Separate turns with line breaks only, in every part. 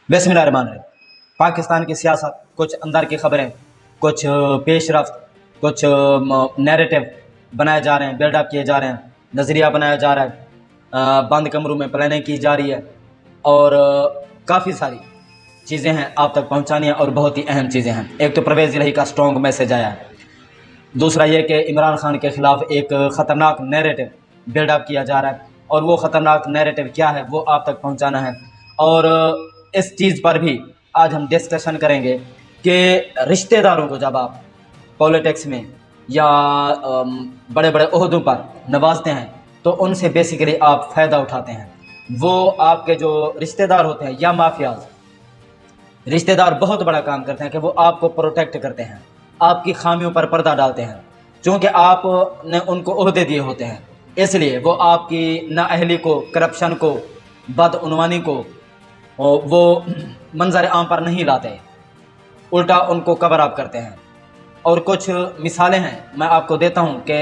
بسم اللہ الرحمن الرحیم۔ پاکستان کی سیاست، کچھ اندر کی خبریں، کچھ پیش رفت، کچھ نیریٹو بنائے جا رہے ہیں، بلڈ اپ کیے جا رہے ہیں، نظریہ بنایا جا رہا ہے، بند کمروں میں پلاننگ کی جا رہی ہے، اور کافی ساری چیزیں ہیں آپ تک پہنچانی ہیں، اور بہت ہی اہم چیزیں ہیں۔ ایک تو پرویز الہی کا اسٹرانگ میسج آیا ہے، دوسرا یہ کہ عمران خان کے خلاف ایک خطرناک نیریٹو بلڈ اپ کیا جا رہا ہے، اور وہ خطرناک نیریٹو کیا ہے وہ آپ تک پہنچانا ہے۔ اور اس چیز پر بھی آج ہم ڈسکشن کریں گے کہ رشتہ داروں کو جب آپ پولیٹکس میں یا بڑے بڑے عہدوں پر نوازتے ہیں تو ان سے بیسیکلی آپ فائدہ اٹھاتے ہیں۔ وہ آپ کے جو رشتہ دار ہوتے ہیں یا مافیاز، رشتہ دار بہت بڑا کام کرتے ہیں کہ وہ آپ کو پروٹیکٹ کرتے ہیں، آپ کی خامیوں پر پردہ ڈالتے ہیں، چونکہ آپ نے ان کو عہدے دیے ہوتے ہیں، اس لیے وہ آپ کی نااہلی کو، کرپشن کو، بدعنوانی کو وہ منظر عام پر نہیں لاتے، الٹا ان کو کور اپ کرتے ہیں۔ اور کچھ مثالیں ہیں میں آپ کو دیتا ہوں کہ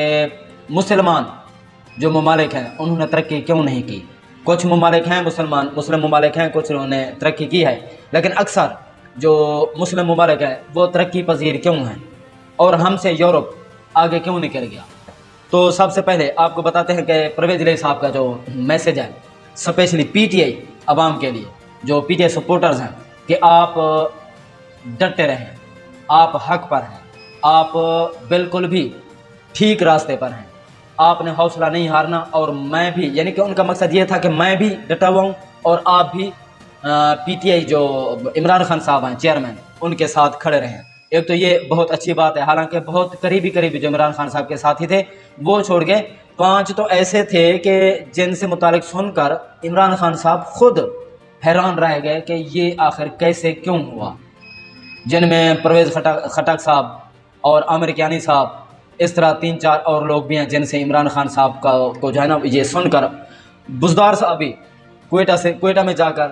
مسلمان جو ممالک ہیں انہوں نے ترقی کیوں نہیں کی۔ کچھ ممالک ہیں مسلم ممالک ہیں، کچھ انہوں نے ترقی کی ہے، لیکن اکثر جو مسلم ممالک ہیں وہ ترقی پذیر کیوں ہیں، اور ہم سے یورپ آگے کیوں نکل گیا۔ تو سب سے پہلے آپ کو بتاتے ہیں کہ پرویز الہی صاحب کا جو میسج ہے اسپیشلی پی ٹی آئی عوام کے لیے، جو پی ٹی آئی سپورٹرز ہیں، کہ آپ ڈٹے رہیں، آپ حق پر ہیں، آپ بالکل بھی ٹھیک راستے پر ہیں، آپ نے حوصلہ نہیں ہارنا، اور میں بھی، یعنی کہ ان کا مقصد یہ تھا کہ میں بھی ڈٹا ہوا ہوں اور آپ بھی پی ٹی آئی جو عمران خان صاحب ہیں چیئرمین، ان کے ساتھ کھڑے رہیں۔ ایک تو یہ بہت اچھی بات ہے، حالانکہ بہت قریبی جو عمران خان صاحب کے ساتھی تھے وہ چھوڑ گئے، 5 تو ایسے تھے کہ جن سے متعلق سن کر عمران خان صاحب خود حیران رہ گئے کہ یہ آخر کیسے کیوں ہوا، جن میں پرویز خٹک صاحب اور عامر کیانی صاحب، اس طرح 3-4 اور لوگ بھی ہیں جن سے عمران خان صاحب کو جو ہے نا یہ سن کر بزدار صاحب بھی کوئٹہ میں جا کر،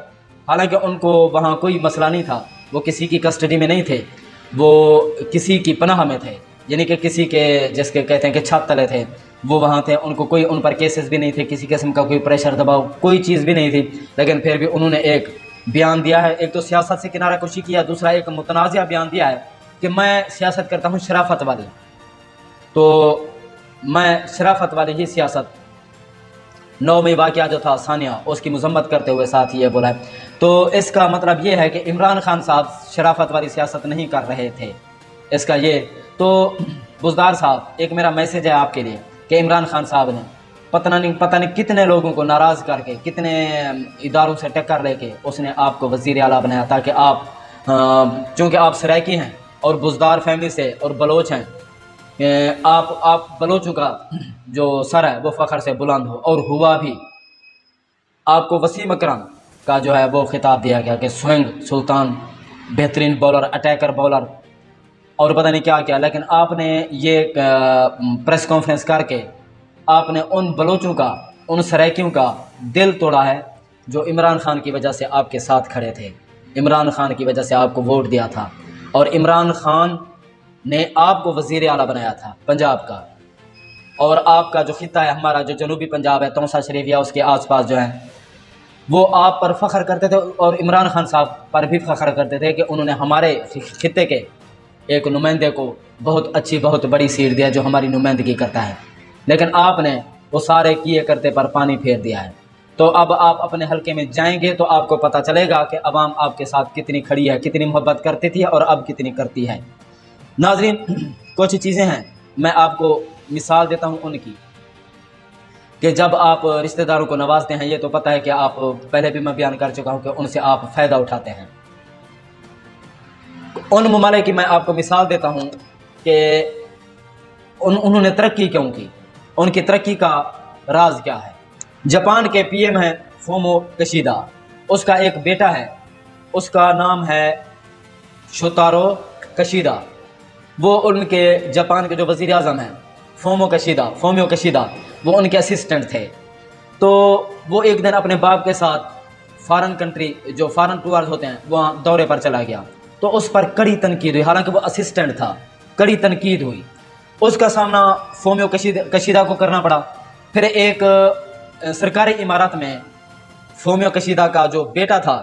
حالانکہ ان کو وہاں کوئی مسئلہ نہیں تھا، وہ کسی کی کسٹڈی میں نہیں تھے، وہ کسی کی پناہ میں تھے، یعنی کہ کسی کے جس کے کہتے ہیں کہ چھت تلے تھے، وہ وہاں تھے، ان کو کوئی ان پر کیسز بھی نہیں تھے، کسی قسم کا کوئی پریشر دباؤ کوئی چیز بھی نہیں تھی، لیکن پھر بھی انہوں نے ایک بیان دیا ہے، ایک تو سیاست سے کنارہ کشی کیا، دوسرا ایک متنازعہ بیان دیا ہے کہ میں سیاست کرتا ہوں شرافت والی، تو میں شرافت والی ہی سیاست 9 مئی واقعہ جو تھا ثانیہ، اس کی مذمت کرتے ہوئے ساتھ یہ بولا ہے۔ تو اس کا مطلب یہ ہے کہ عمران خان صاحب شرافت والی سیاست نہیں کر رہے تھے، اس کا یہ تو بزدار صاحب ایک میرا میسج ہے آپ کے لیے کہ عمران خان صاحب نے پتہ نہیں کتنے لوگوں کو ناراض کر کے، کتنے اداروں سے ٹکر لے کے اس نے آپ کو وزیر اعلیٰ بنایا، تاکہ آپ چونکہ آپ سرائکی ہیں اور بزدار فیملی سے اور بلوچ ہیں، آپ بلوچوں کا جو سر ہے وہ فخر سے بلند ہو، اور ہوا بھی۔ آپ کو وسیم اکرم کا جو ہے وہ خطاب دیا گیا کہ سوئنگ سلطان، بہترین بولر، اٹیکر بولر، اور پتہ نہیں کیا کیا، لیکن آپ نے یہ پریس کانفرنس کر کے آپ نے ان بلوچوں کا، ان سرائکیوں کا دل توڑا ہے جو عمران خان کی وجہ سے آپ کے ساتھ کھڑے تھے، عمران خان کی وجہ سے آپ کو ووٹ دیا تھا، اور عمران خان نے آپ کو وزیر اعلیٰ بنایا تھا پنجاب کا، اور آپ کا جو خطہ ہے ہمارا جو جنوبی پنجاب ہے، تونسا شریف یا اس کے آس پاس جو ہیں، وہ آپ پر فخر کرتے تھے، اور عمران خان صاحب پر بھی فخر کرتے تھے کہ انہوں نے ہمارے خطے کے ایک نمائندے کو بہت اچھی بہت بڑی سیٹ دیا جو ہماری نمائندگی کرتا ہے، لیکن آپ نے وہ سارے کیے کرتے پر پانی پھیر دیا ہے۔ تو اب آپ اپنے حلقے میں جائیں گے تو آپ کو پتہ چلے گا کہ عوام آپ کے ساتھ کتنی کھڑی ہے، کتنی محبت کرتی تھی اور اب کتنی کرتی ہے۔ ناظرین، کچھ چیزیں ہیں میں آپ کو مثال دیتا ہوں ان کی، کہ جب آپ رشتہ داروں کو نوازتے ہیں، یہ تو پتہ ہے کہ آپ پہلے بھی میں بیان کر چکا ہوں کہ ان سے آپ فائدہ اٹھاتے ہیں۔ ان ممالک کی میں آپ کو مثال دیتا ہوں کہ انہوں نے ترقی کیوں کی، ان کی ترقی کا راز کیا ہے۔ جاپان کے پی ایم ہیں فومو کشیدا، اس کا ایک بیٹا ہے، اس کا نام ہے شوتارو کشیدا، وہ ان کے جاپان کے جو وزیر اعظم ہیں فومیو کشیدا وہ ان کے اسسٹنٹ تھے۔ تو وہ ایک دن اپنے باپ کے ساتھ فارن کنٹری، جو فارن ٹورز ہوتے ہیں، وہاں دورے پر چلا گیا، تو اس پر کڑی تنقید ہوئی، حالانکہ وہ اسسٹنٹ تھا، کڑی تنقید ہوئی، اس کا سامنا فومیو کشیدا کو کرنا پڑا۔ پھر ایک سرکاری عمارت میں فومیو کشیدا کا جو بیٹا تھا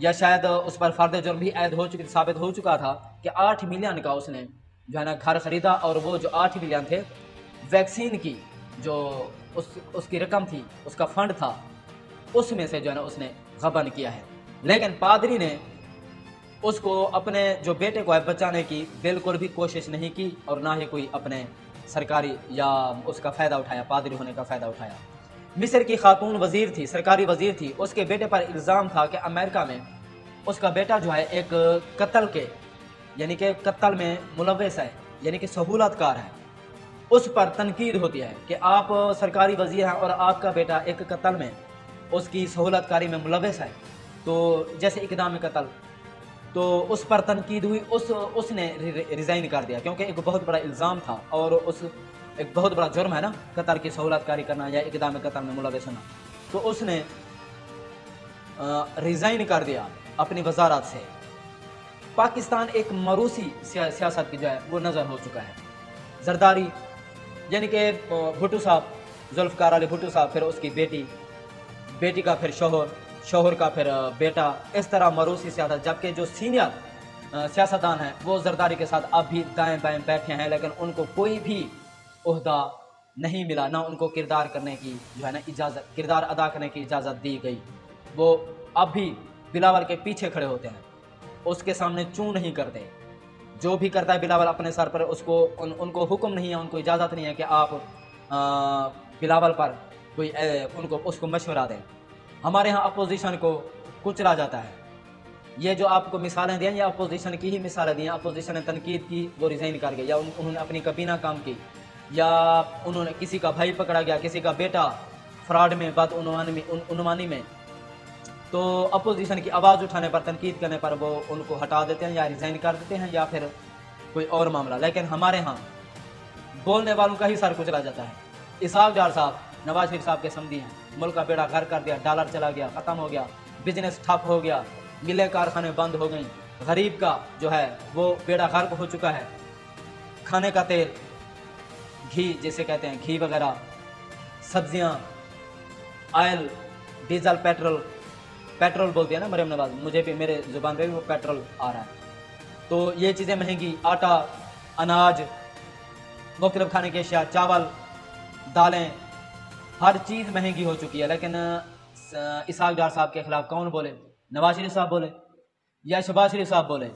یا شاید اس پر فرد جرم بھی عائد ہو چکی ثابت ہو چکا تھا کہ 8 ملین کا اس نے جو ہے نا گھر خریدا، اور وہ جو 8 ملین تھے ویکسین کی جو اس کی رقم تھی، اس کا فنڈ تھا، اس میں سے جو ہے نا اس نے غبن کیا ہے۔ لیکن پادری نے اس کو اپنے جو بیٹے کو ہے بچانے کی بالکل بھی کوشش نہیں کی، اور نہ ہی کوئی اپنے سرکاری یا اس کا فائدہ اٹھایا، پادری ہونے کا فائدہ اٹھایا۔ مصر کی خاتون وزیر تھی، سرکاری وزیر تھی، اس کے بیٹے پر الزام تھا کہ امریکہ میں اس کا بیٹا جو ہے ایک قتل کے یعنی کہ قتل میں ملوث ہے، یعنی کہ سہولت کار ہے۔ اس پر تنقید ہوتی ہے کہ آپ سرکاری وزیر ہیں اور آپ کا بیٹا ایک قتل میں اس کی سہولت کاری میں ملوث ہے، تو جیسے اقدام قتل، تو اس پر تنقید ہوئی، اس نے ریزائن کر دیا، کیونکہ ایک بہت بڑا الزام تھا، اور ایک بہت بڑا جرم ہے نا قتل کی سہولت کاری کرنا یا اقدام قتل میں ملوث ہونا، تو اس نے ریزائن کر دیا اپنی وزارت سے۔ پاکستان ایک موروثی سیاست کی جو ہے وہ نظر ہو چکا ہے۔ زرداری یعنی کہ بھٹو صاحب، ذوالفقار علی بھٹو صاحب، پھر اس کی بیٹی کا پھر شوہر کا پھر بیٹا، اس طرح موروثی سیاست، جبکہ جو سینئر سیاستدان ہیں وہ زرداری کے ساتھ اب بھی دائیں بائیں بیٹھے ہیں، لیکن ان کو کوئی بھی عہدہ نہیں ملا، نہ ان کو کردار کرنے کی جو ہے نا اجازت، کردار ادا کرنے کی اجازت دی گئی۔ وہ اب بھی بلاول کے پیچھے کھڑے ہوتے ہیں، اس کے سامنے چوں نہیں کرتے، جو بھی کرتا ہے بلاول اپنے سر پر، اس کو ان کو حکم نہیں ہے، ان کو اجازت نہیں ہے کہ آپ بلاول پر کوئی اس کو مشورہ دیں۔ ہمارے ہاں اپوزیشن کو کچلا جاتا ہے۔ یہ جو آپ کو مثالیں دیں، یہ اپوزیشن کی ہی مثالیں دیں، اپوزیشن نے تنقید کی، وہ ریزائن کر گئے، یا انہوں نے اپنی کابینہ کام کی، یا انہوں نے کسی کا بھائی پکڑا گیا، کسی کا بیٹا فراڈ میں، بدعنوانی میں، تو اپوزیشن کی آواز اٹھانے پر، تنقید کرنے پر وہ ان کو ہٹا دیتے ہیں یا ریزائن کر دیتے ہیں، یا پھر کوئی اور معاملہ۔ لیکن ہمارے ہاں بولنے والوں کا ہی سر کچلا جاتا ہے۔ اسحاق ڈار صاحب نواز شریف صاحب کے سمدھی ہیں، ملک کا بیڑا غرق کر دیا، ڈالر چلا گیا، ختم ہو گیا، بزنس ٹھپ ہو گیا، ملیں کارخانے بند ہو گئیں، غریب کا جو ہے وہ بیڑا غرق ہو چکا ہے۔ کھانے کا تیل، گھی جسے کہتے ہیں، گھی وغیرہ، سبزیاں، آئل، ڈیزل، پیٹرول بولتی ہے نا مریم نواز، مجھے بھی میرے زبان پہ بھی وہ پیٹرول آ رہا ہے، تو یہ چیزیں مہنگی، آٹا، اناج، مختلف کھانے کی اشیاء، چاول، دالیں، ہر چیز مہنگی ہو چکی ہے۔ لیکن اسحاق ڈار صاحب کے خلاف کون بولے؟ نواز شریف صاحب بولے یا شہباز شریف صاحب بولے؟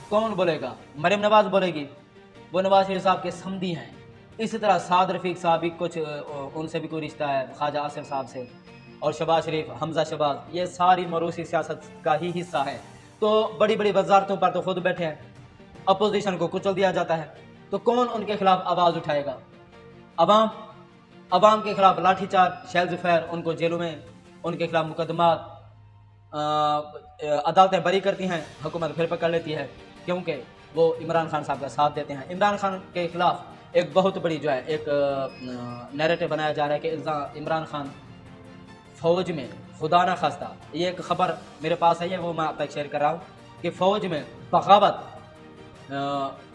کون بولے گا؟ مریم نواز بولے گی، وہ نواز شریف صاحب کے سمدھی ہیں۔ اسی طرح سعد رفیق صاحب بھی کچھ ان سے بھی کوئی رشتہ ہے، خواجہ آصف صاحب سے، اور شہباز شریف، حمزہ شہباز، یہ ساری موروثی سیاست کا ہی حصہ ہے۔ تو بڑی بڑی وزارتوں پر تو خود بیٹھے ہیں، اپوزیشن کو کچل دیا جاتا ہے، تو کون ان کے خلاف آواز اٹھائے گا؟ عوام کے خلاف لاٹھی چارج، شیل ظفیر، ان کو جیلوں میں، ان کے خلاف مقدمات، عدالتیں بری کرتی ہیں، حکومت پھر پکڑ لیتی ہے، کیونکہ وہ عمران خان صاحب کا ساتھ دیتے ہیں۔ عمران خان کے خلاف ایک بہت بڑی جو ہے ایک نیریٹو بنایا جا رہا ہے کہ عمران خان فوج میں، خدا نہ خواستہ، یہ ایک خبر میرے پاس ہے، یہ وہ میں آپ تک شیئر کر رہا ہوں کہ فوج میں بغاوت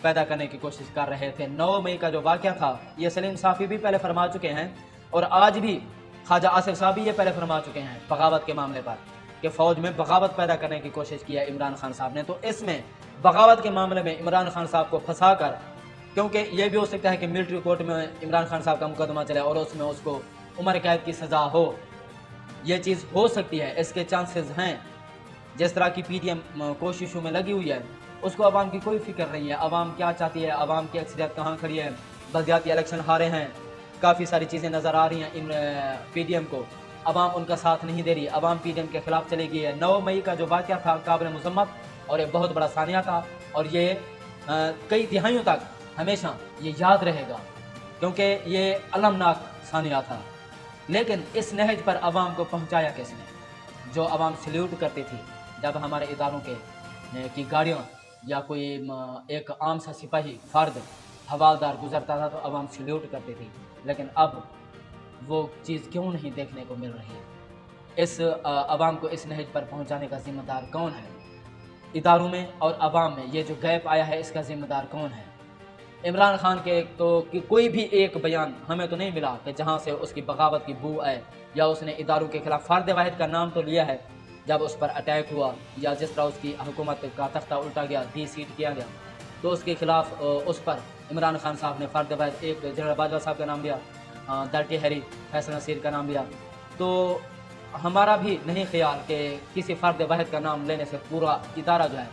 پیدا کرنے کی کوشش کر رہے تھے۔ 9 مئی کا جو واقعہ تھا، یہ سلیم صافی بھی پہلے فرما چکے ہیں، اور آج بھی خواجہ آصف صاحب بھی یہ پہلے فرما چکے ہیں بغاوت کے معاملے پر، کہ فوج میں بغاوت پیدا کرنے کی کوشش کی ہے عمران خان صاحب نے۔ تو اس میں بغاوت کے معاملے میں عمران خان صاحب کو پھنسا کر، کیونکہ یہ بھی ہو سکتا ہے کہ ملٹری کورٹ میں عمران خان صاحب کا مقدمہ چلے اور اس میں اس کو عمر قید کی سزا ہو، یہ چیز ہو سکتی ہے، اس کے چانسز ہیں۔ جس طرح کی پی ٹی ایم کوششوں میں لگی ہوئی ہے، اس کو عوام کی کوئی فکر نہیں ہے، عوام کیا چاہتی ہے، عوام کی اکثریت کہاں کھڑی ہے، بلدیاتی الیکشن ہارے ہیں، کافی ساری چیزیں نظر آ رہی ہیں پی ڈی ایم کو، عوام ان کا ساتھ نہیں دے رہی، عوام پی ڈی ایم کے خلاف چلے گئی ہے۔ 9 مئی کا جو واقعہ تھا قابل مذمت اور ایک بہت بڑا ثانیہ تھا، اور یہ کئی دہائیوں تک ہمیشہ یہ یاد رہے گا، کیونکہ یہ المناک ثانیہ تھا۔ لیکن اس نہج پر عوام کو پہنچایا کس نے؟ جو عوام سلیوٹ کرتی تھی جب ہمارے اداروں کی گاڑیاں یا کوئی ایک عام سا سپاہی فرد حوالدار گزرتا تھا تو عوام سلیوٹ کرتی تھی، لیکن اب وہ چیز کیوں نہیں دیکھنے کو مل رہی ہے؟ اس عوام کو اس نہج پر پہنچانے کا ذمہ دار کون ہے؟ اداروں میں اور عوام میں یہ جو گیپ آیا ہے، اس کا ذمہ دار کون ہے؟ عمران خان کے تو کوئی بھی ایک بیان ہمیں تو نہیں ملا کہ جہاں سے اس کی بغاوت کی بو آئے، یا اس نے اداروں کے خلاف، فرد واحد کا نام تو لیا ہے جب اس پر اٹیک ہوا یا جس طرح اس کی حکومت کا تختہ الٹا گیا، ڈی سیٹ کیا گیا، تو اس کے خلاف اس پر عمران خان صاحب نے فرد واحد ایک جنرل باجوہ صاحب کا نام لیا، ڈرٹی ہیری فیصل نصیر کا نام لیا. تو ہمارا بھی نہیں خیال کہ کسی فرد واحد کا نام لینے سے پورا ادارہ جو ہے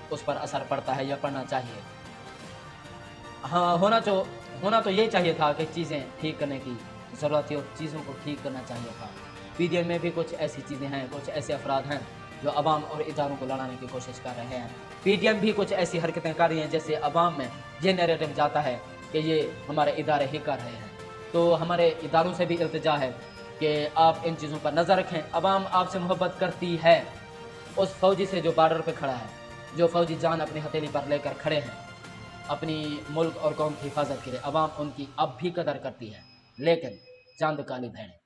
اس پر اثر پڑتا ہے یا پڑنا چاہیے. ہاں ہونا تو یہ چاہیے تھا کہ چیزیں ٹھیک کرنے کی ضرورت تھی اور چیزوں کو ٹھیک کرنا چاہیے تھا. پی ڈی ایم میں بھی کچھ ایسی چیزیں ہیں، کچھ ایسے افراد ہیں جو عوام اور اداروں کو لڑانے کی کوشش کر رہے ہیں. پی ڈی ایم بھی کچھ ایسی حرکتیں کر رہی ہیں جیسے عوام میں یہ نیریٹو جاتا ہے کہ یہ ہمارے ادارے ہی کر رہے ہیں. تو ہمارے اداروں سے بھی التجا ہے کہ آپ ان چیزوں پر نظر رکھیں. عوام آپ سے محبت کرتی ہے، اس فوجی سے جو بارڈر پہ کھڑا ہے، جو فوجی جان اپنی ہتھیلی پر لے کر کھڑے ہیں اپنی ملک اور قوم کی حفاظت کے لیے، عوام ان کی اب بھی قدر کرتی ہے، لیکن چاند کالی بھیڑیں.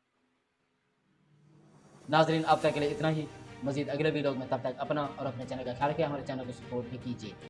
ناظرین اب تک کے لیے اتنا ہی. مزید اگلے ویڈیو میں تب تک اپنا اور اپنے چینل کا خیال رکھیں. ہمارے چینل کو سپورٹ بھی کیجیے.